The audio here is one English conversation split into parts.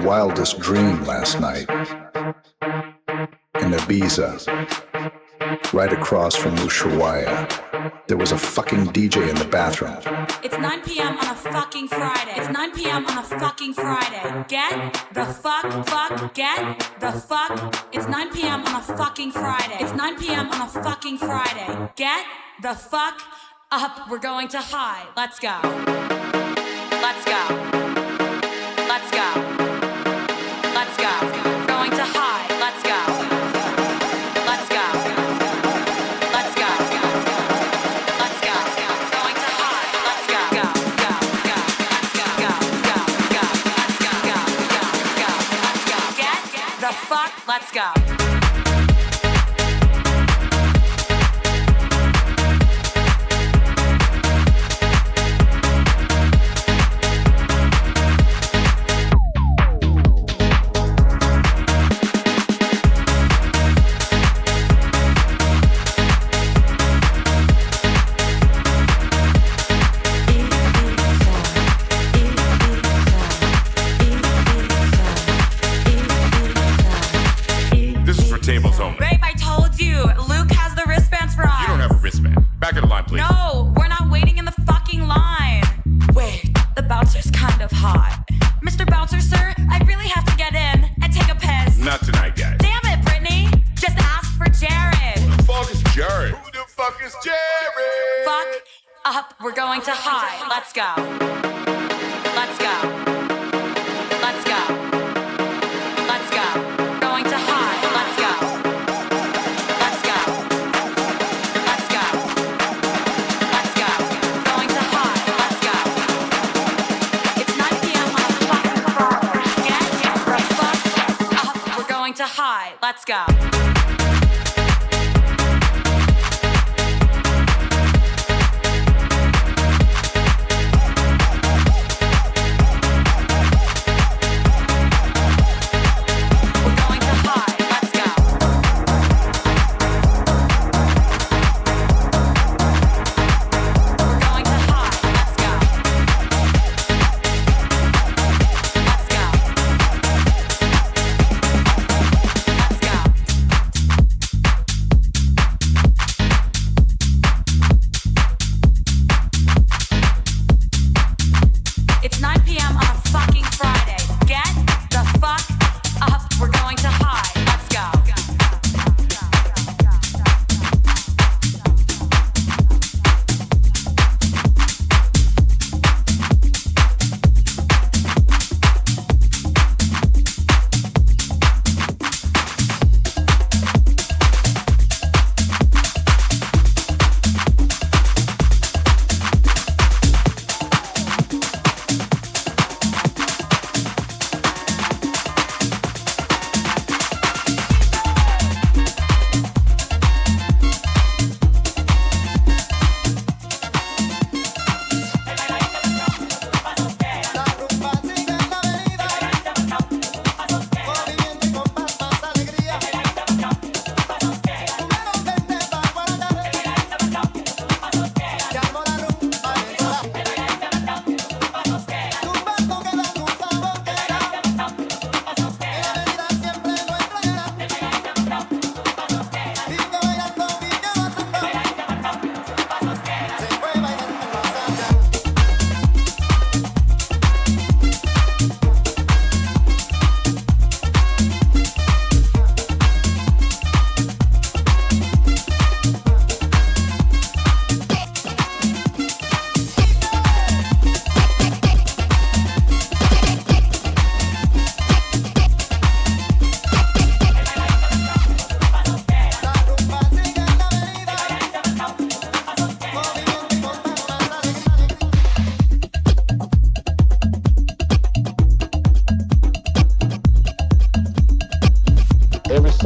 wildest dream last night. In Ibiza, right across from Ushuaia, there was a fucking DJ in the bathroom. It's 9 p.m. on a fucking Friday. It's 9 p.m. on a fucking Friday. Get the fuck, get the fuck. It's 9 p.m. on a fucking Friday. It's 9 p.m. on a fucking Friday. Get the fuck up. We're going to high. Let's go. Let's go. Let's go. Let's go. We're going to high. Let's go. Let's go. Let's go. Let's go. Going to high. Let's go. Go. Go. Go. Let's go. Go. Go. Go. Let's go. Go. Go. Go. Let's go. Get the fuck. Let's go. Tables only. Babe, I told you. Luke has the wristbands for us. You don't have a wristband. Back of the line, please. No, we're not waiting in the fucking line. Wait, the bouncer's kind of hot. Mr. Bouncer, sir, I really have to get in and take a piss. Not tonight, guys. Damn it, Brittany. Just ask for Jared. Who the fuck is Jared? Who the fuck is Jared? Fuck up. We're going to high. Let's go. Let's go. Let's go. Let's go. Going to high. Let's go. Let's go. Let's go. Let's go. Going to high. Let's go. It's 9 p.m. on a fucking Friday. Get the fuck up. We're going to high. Let's go.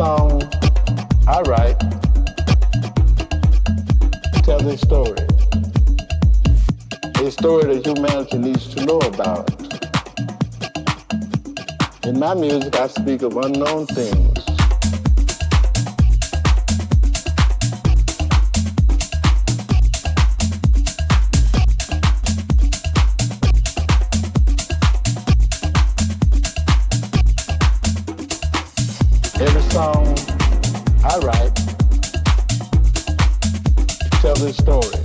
song I write tells a story that humanity needs to know about. In my music, I speak of unknown things. Every song I write tells a story.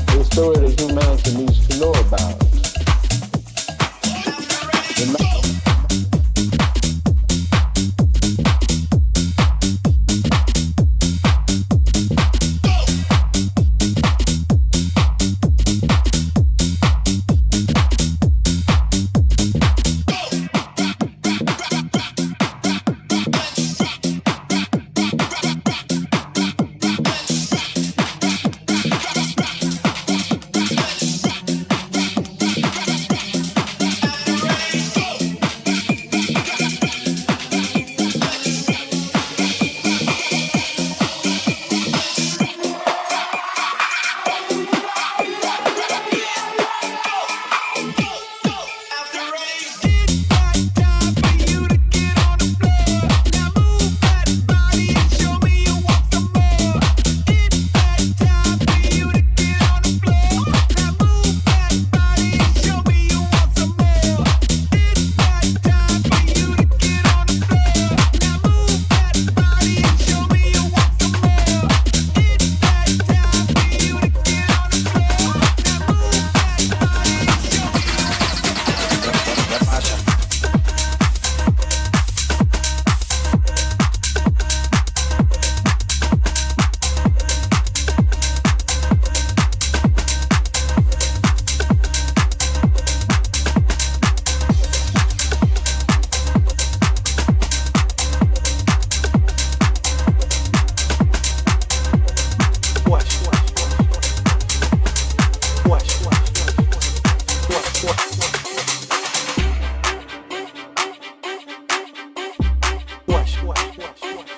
A story that humanity needs to know about.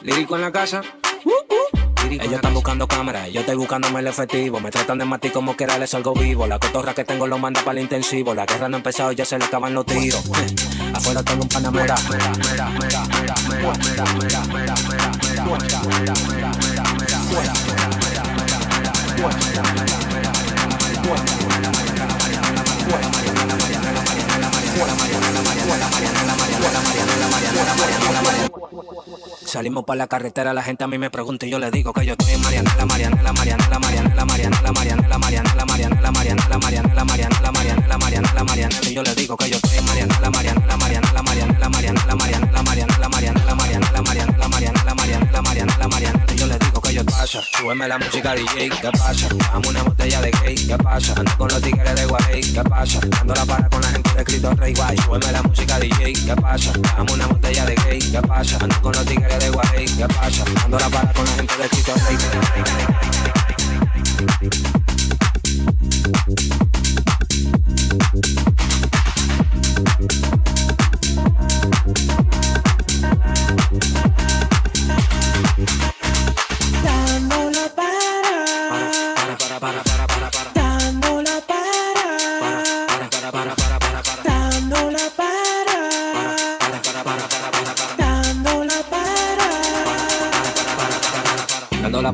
Lírico en la casa. Ellos están buscando cámaras, yo estoy buscándome el efectivo. Me tratan de matar como quiera, les salgo vivo. La cotorra que tengo lo manda para el intensivo. La guerra no ha empezado y ya se le acaban los tiros. Afuera tengo un panamera. Salimos para la carretera, la gente a mí me pregunta y yo le digo que yo estoy en Marianela, Marianela, Marianela, Marianela, Marianela, Marianela, Marianela, Marianela, Marianela, Marianela, Marianela, Marianela, Marianela, Marianela, y yo le digo que yo estoy en Marianela, Marianela, Marianela, Marianela, Marianela, Marianela, Marianela, Marianela, Marianela, Marianela, Marianela, Marianela, Marianela, Marianela, y yo le digo que yo pasa, súbeme la música DJ, ¿qué pasa? Dame una botella de gay, ¿qué pasa? Ando con los tigres de Guay, ¿qué pasa? Dando la para con la gente de Cristo Rey Guay, súbeme la música DJ, ¿qué pasa? Dame una botella de gay, ¿qué pasa? Ando con los tigres de Guay, ¿qué pasa? Ando la para con la gente de Cristo Rey.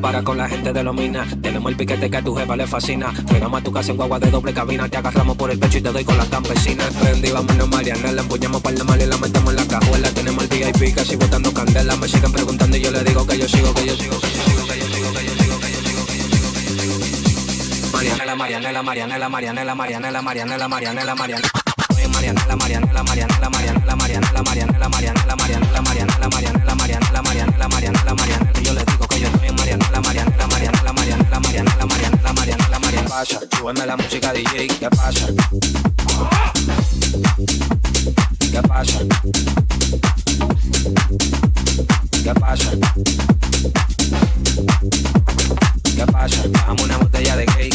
Para con la gente de Lomina, tenemos el piquete que a tu jefa le fascina. Llegamos a tu casa en guagua de doble cabina, te agarramos por el pecho y te doy con las campesinas. Prendí, vámonos Mariana, la empuñamos para la mal y la metemos en la cajuela. Tenemos el VIP casi botando candela, me siguen preguntando y yo le digo que yo sigo, que yo sigo, que yo sigo, que yo sigo, que yo sigo, que yo sigo, que yo sigo, que yo sigo. Marianela, Marianela, Marianela, Marianela, Marianela, Marianela, Marianela, Marianela. Marianela, Marianela, Marianela, Marianela, Marianela, Marianela, Marianela, Marianela, Marianela, Marianela, Marianela, Marianela, Marianela, Marianela, y yo le digo que yo estoy en Marianela, Marianela, Marianela, Marianela, Marianela, Marianela, Marianela, Marianela, pasa, súbeme la música DJ, ¿qué pasa? ¿Qué pasa? ¿Qué pasa? ¿Qué pasa? Dame una botella de gay.